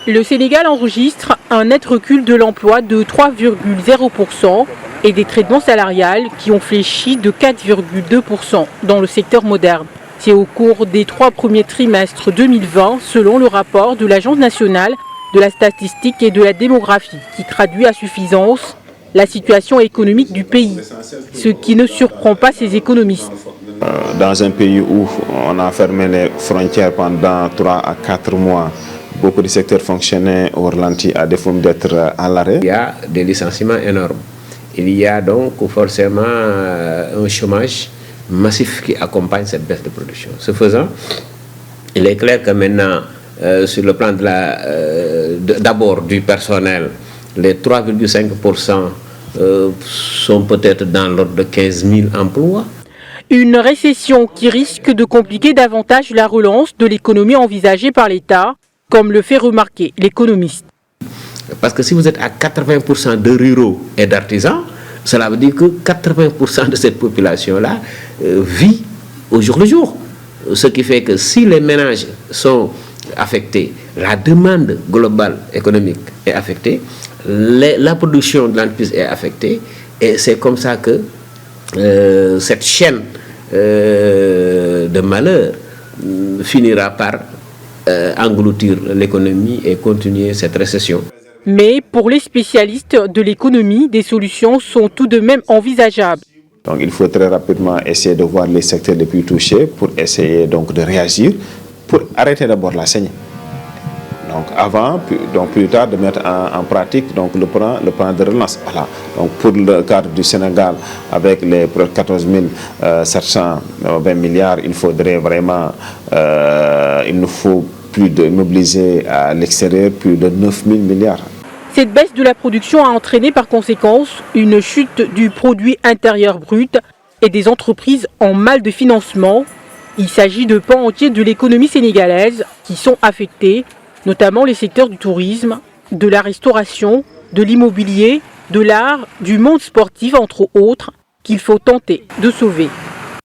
Le Sénégal enregistre un net recul de l'emploi de 3,0% et des traitements salariales qui ont fléchi de 4,2% dans le secteur moderne. C'est au cours des 3 premiers trimestres 2020, selon le rapport de l'Agence nationale de la statistique et de la démographie, qui traduit à suffisance la situation économique du pays, ce qui ne surprend pas ces économistes. Dans un pays où on a fermé les frontières pendant 3 à 4 mois, beaucoup de secteurs fonctionnaient au ralenti à défaut d'être à l'arrêt. Il y a des licenciements énormes. Il y a donc forcément un chômage massif qui accompagne cette baisse de production. Ce faisant, il est clair que maintenant, sur le plan d'abord du personnel, les 3,5% sont peut-être dans l'ordre de 15 000 emplois. Une récession qui risque de compliquer davantage la relance de l'économie envisagée par l'État, comme le fait remarquer l'économiste. Parce que si vous êtes à 80% de ruraux et d'artisans, cela veut dire que 80% de cette population-là vit au jour le jour. Ce qui fait que si les ménages sont affectés, la demande globale économique est affectée, la production de l'entreprise est affectée, et c'est comme ça que cette chaîne de malheur finira par engloutir l'économie et continuer cette récession. Mais pour les spécialistes de l'économie, des solutions sont tout de même envisageables. Donc il faut très rapidement essayer de voir les secteurs les plus touchés pour essayer donc de réagir, pour arrêter d'abord la saignée. Donc avant, donc plus tard, de mettre en pratique donc le plan de relance. Voilà. Donc pour le cadre du Sénégal, avec les 14 720 milliards, il faudrait vraiment, il nous faut mobiliser à l'extérieur plus de 9 000 milliards. Cette baisse de la production a entraîné par conséquence une chute du produit intérieur brut et des entreprises en mal de financement. Il s'agit de pans entiers de l'économie sénégalaise qui sont affectés, notamment les secteurs du tourisme, de la restauration, de l'immobilier, de l'art, du monde sportif entre autres, qu'il faut tenter de sauver.